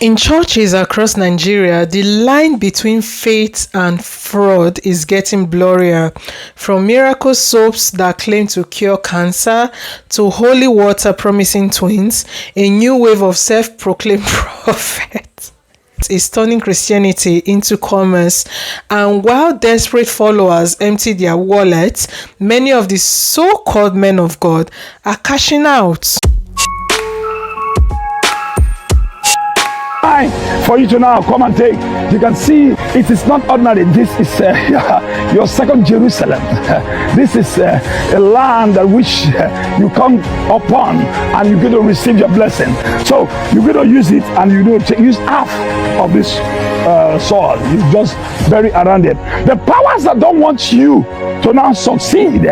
In churches across Nigeria, the line between faith and fraud is getting blurrier. From miracle soaps that claim to cure cancer to holy water promising twins, a new wave of self-proclaimed prophets is turning Christianity into commerce. And while desperate followers empty their wallets, many of the so-called men of God are cashing out. For you to now come and take, you can see it is not ordinary. This is your second Jerusalem. This is a land at which you come upon and you're going to receive your blessing. So you're going to use it, and you're going to use half of this soil. You just bury around it. The powers that don't want you to now succeed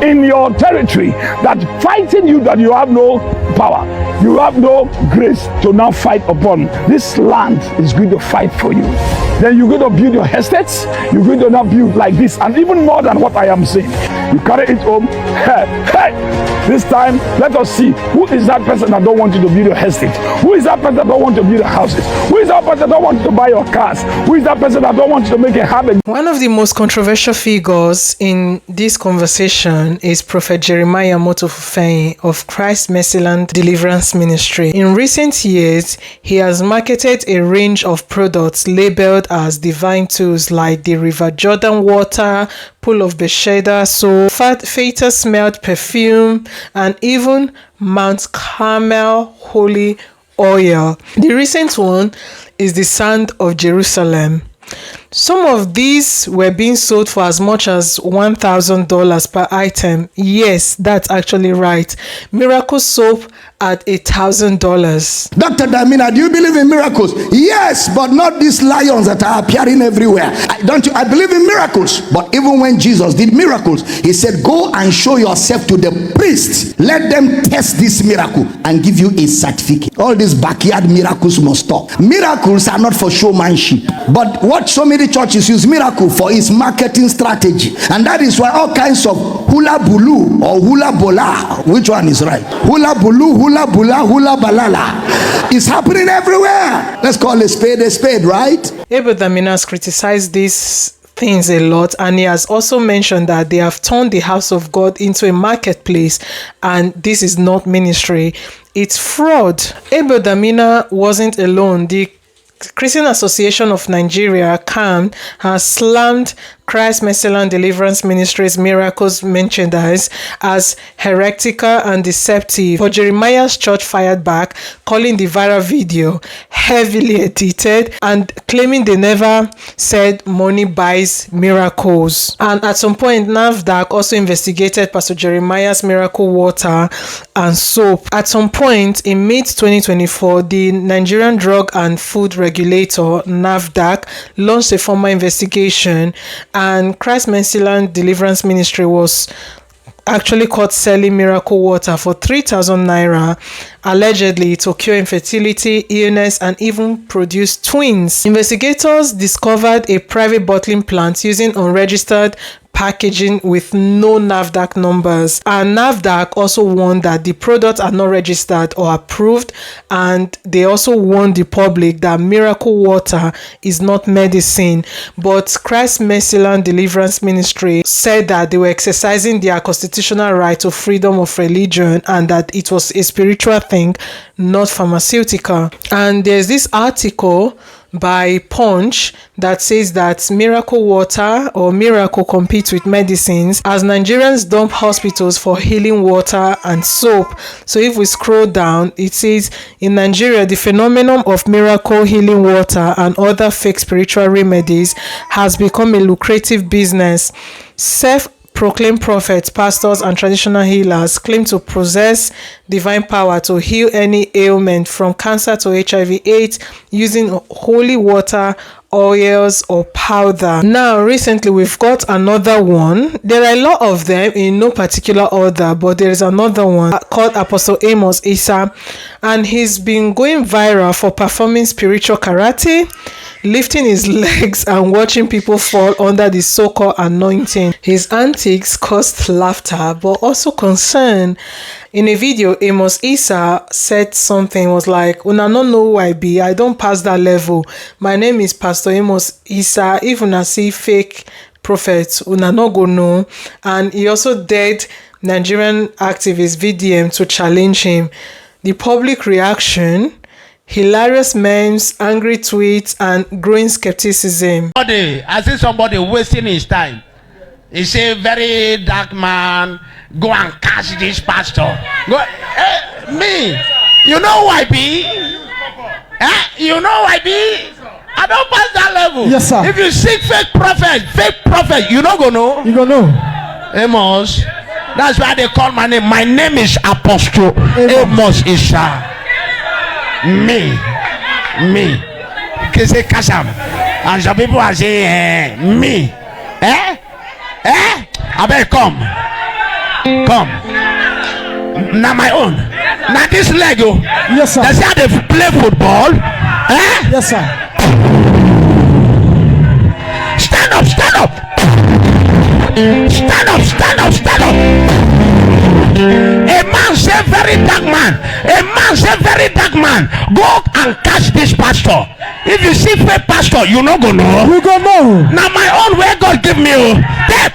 in your territory, that fighting you, that you have no power, you have no grace to now fight upon. This land is going to fight for you. Then you're going to build your estates. You're going to now build like this, and even more than what I am saying. You carry it home. This time, let us see who is that person that don't want you to build your estate. Who is that person that don't want you to build your houses? Who is that person that don't want you to buy your cars? Who is that person that don't want you to make a habit? One of the most controversial figures in this conversation is Prophet Jeremiah Omoto Fufeyin of Christ Mercyland Deliverance Ministry. In recent years, he has marketed a range of products labeled as divine tools like the River Jordan water, Pool of Bethesda soap, Fatal smelled perfume, and even Mount Carmel holy oil. The recent one is the Sand of Jerusalem. Some of these were being sold for as much as $1,000 per item. Yes, that's actually right. Miracle soap at $1,000. Dr. Damina, do you believe in miracles? Yes, but not these lions that are appearing everywhere. I believe in miracles. But even when Jesus did miracles, he said, go and show yourself to the priest. Let them test this miracle and give you a certificate. All these backyard miracles must stop. Miracles are not for showmanship. But what so many churches use miracle for is marketing strategy. And that is why all kinds of hula bulu or hula bola, which one is right? Hula bulu, hula bula, hula balala is happening everywhere. Let's call a spade, right? Abel Damina has criticized these things a lot, and he has also mentioned that they have turned the house of God into a marketplace, and this is not ministry, it's fraud. Abel Damina wasn't alone. The Christian Association of Nigeria, CAN, has slammed Christ Mercyland Deliverance Ministries miracles merchandise as heretical and deceptive. For Jeremiah's church fired back, calling the viral video heavily edited and claiming they never said money buys miracles. And at some point, NAFDAC also investigated Pastor Jeremiah's miracle water and soap. At some point in mid-2024, the Nigerian Drug and Food Regulator, NAFDAC, launched a formal investigation, and Christ Mercyland Deliverance Ministry was actually caught selling miracle water for 3,000 naira, allegedly to cure infertility, illness, and even produce twins. Investigators discovered a private bottling plant using unregistered packaging with no NAFDAC numbers, and NAFDAC also warned that the products are not registered or approved, and they also warned the public that miracle water is not medicine. But Christ Mercyland Deliverance Ministry said that they were exercising their constitutional right to freedom of religion and that it was a spiritual thing, not pharmaceutical. And there's this article by Punch that says that miracle water or miracle competes with medicines as Nigerians dump hospitals for healing water and soap. So if we scroll down, it says in Nigeria, the phenomenon of miracle healing water and other fake spiritual remedies has become a lucrative business. Self-proclaimed prophets, pastors, and traditional healers claim to possess divine power to heal any ailment from cancer to HIV/AIDS using holy water, oils, or powder. Now, recently we've got another one. There are a lot of them in no particular order, but there is another one called Apostle Amos Isah, and he's been going viral for performing spiritual karate, lifting his legs and watching people fall under the so-called anointing. His antics caused laughter but also concern. In a video, Amos Isah said something, was like, "Una no know who I be, I don't pass that level. My name is Pastor Amos Isah. If una see fake prophets, una no go know." And he also dared Nigerian activist VDM to challenge him. The public reaction, hilarious memes, angry tweets, and growing skepticism. I see somebody wasting his time. He say, "Very dark man, go and catch this pastor." Go, me, you know who I be? You know who I be? I don't pass that level. Yes, sir. If you seek fake prophet, you don't go know. You go know. Amos. That's why they call my name. My name is Apostle Amos Isah. Me. Kese Kasam. And some people are saying, me. I better come. Now my own. Now this Lego. Yes, sir. That's how they play football. Yes, sir. Stand up. Stand up. A man say very dark man. Go and catch this pastor. If you see fake pastor, you no go know. You go know. Now my own way God give me. Step.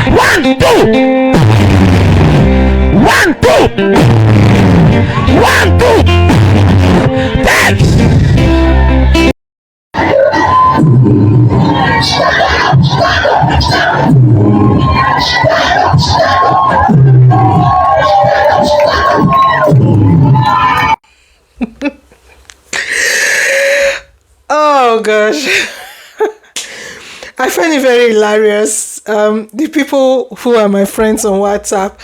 1, 2. 1, 2. 1, 2. Steps. Oh gosh. I find it very hilarious. The people who are my friends on WhatsApp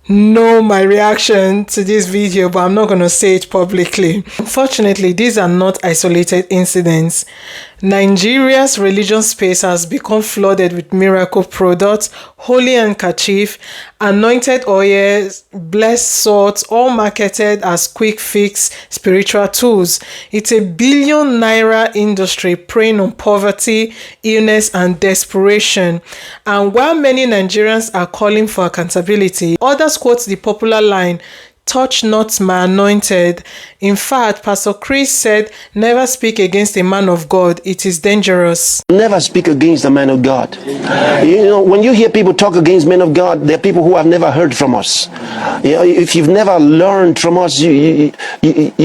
know my reaction to this video, but I'm not going to say it publicly. Unfortunately, these are not isolated incidents. Nigeria's religion space has become flooded with miracle products, holy handkerchief, anointed oils, blessed swords, all marketed as quick fix spiritual tools. It's a billion naira industry preying on poverty, illness, and desperation. And while many Nigerians are calling for accountability, others quote the popular line, "Touch not my anointed." In fact, Pastor Chris said, "Never speak against a man of God. It is dangerous." Never speak against a man of God. You know, when you hear people talk against men of God, they're people who have never heard from us. You know, if you've never learned from us, you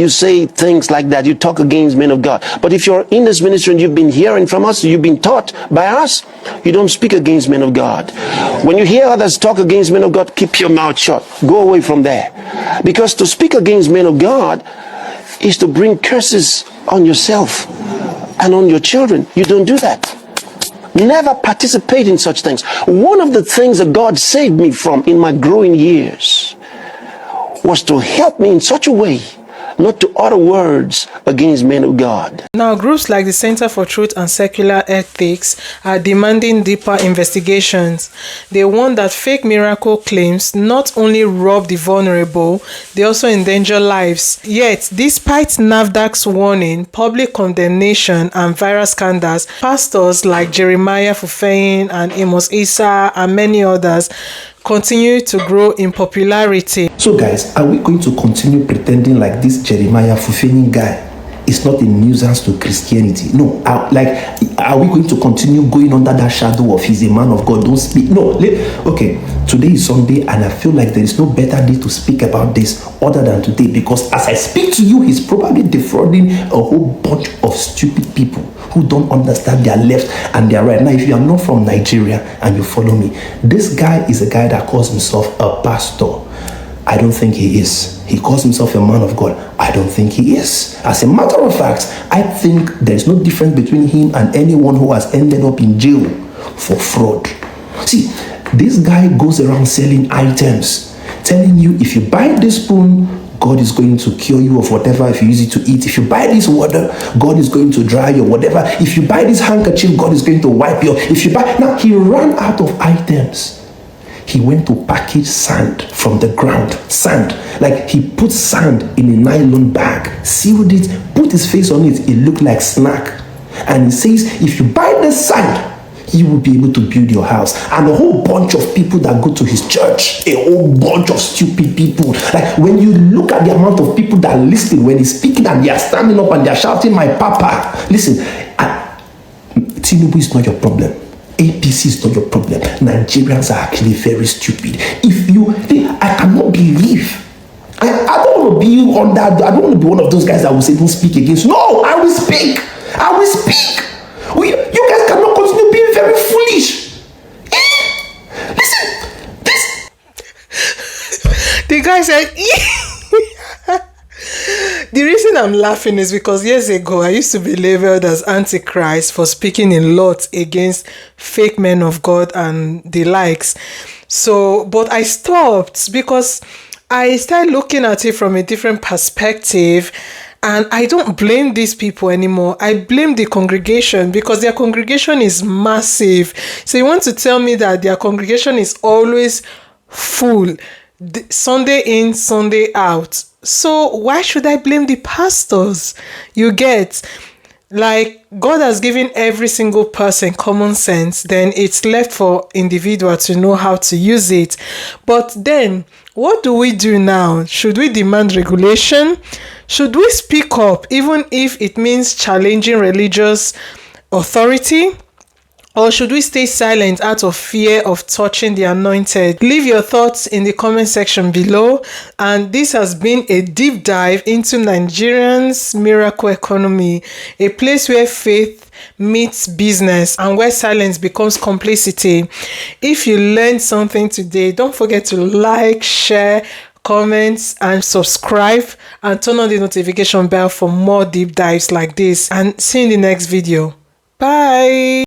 say things like that. You talk against men of God. But if you're in this ministry and you've been hearing from us, you've been taught by us, you don't speak against men of God. When you hear others talk against men of God, keep your mouth shut. Go away from there. Because to speak against men of God is to bring curses on yourself and on your children. You don't do that. Never participate in such things. One of the things that God saved me from in my growing years was to help me in such a way not to utter words against men of God. Now, groups like the Center for Truth and Secular Ethics are demanding deeper investigations. They warn that fake miracle claims not only rob the vulnerable, they also endanger lives. Yet, despite NAFDAC's warning, public condemnation, and viral scandals, pastors like Jeremiah Fufeyin and Amos Isah and many others continue to grow in popularity. So guys, are we going to continue pretending like this Jeremiah Fufeyin guy is not a nuisance to Christianity? No. Are we going to continue going under that shadow of he's a man of God, don't speak? No. Okay, today is Sunday and I feel like there is no better day to speak about this other than today, because as I speak to you, he's probably defrauding a whole bunch of stupid people who don't understand their left and their right. Now, if you are not from Nigeria and you follow me, this guy is a guy that calls himself a pastor. I don't think he is. He calls himself a man of God. I don't think he is. As a matter of fact, I think there's no difference between him and anyone who has ended up in jail for fraud. See, this guy goes around selling items, telling you if you buy this spoon, God is going to cure you of whatever if you use it to eat. If you buy this water, God is going to dry you, whatever. If you buy this handkerchief, God is going to wipe you. If you buy... Now, he ran out of items. he went to package sand from the ground. Sand. Like he put sand in a nylon bag, sealed it, put his face on it. It looked like snack. And he says, if you buy the sand, you will be able to build your house. And a whole bunch of people that go to his church, a whole bunch of stupid people. Like when you look at the amount of people that listen when he's speaking and they are standing up and they are shouting, my papa. Listen, Tinubu is not your problem. APC is not your problem. Nigerians are actually very stupid. I cannot believe. I don't want to be on that. I don't want to be one of those guys that will say don't speak against. No, I will speak. I will speak. You guys cannot continue being very foolish. Listen, this. The guy said, the reason I'm laughing is because years ago I used to be labeled as Antichrist for speaking in lots against fake men of God and the likes. So, but I stopped because I started looking at it from a different perspective. And I don't blame these people anymore. I blame the congregation because their congregation is massive. So you want to tell me that their congregation is always full, Sunday in, Sunday out. So why should I blame the pastors? You get, like, God has given every single person common sense. Then it's left for individual to know how to use it. But then, what do we do now? Should we demand regulation? Should we speak up even if it means challenging religious authority? Or should we stay silent out of fear of touching the anointed? Leave your thoughts in the comment section below. And this has been a deep dive into Nigerians' miracle economy, a place where faith meets business and where silence becomes complicity. If you learned something today, don't forget to like, share, comment, and subscribe, and turn on the notification bell for more deep dives like this. And see you in the next video. Bye.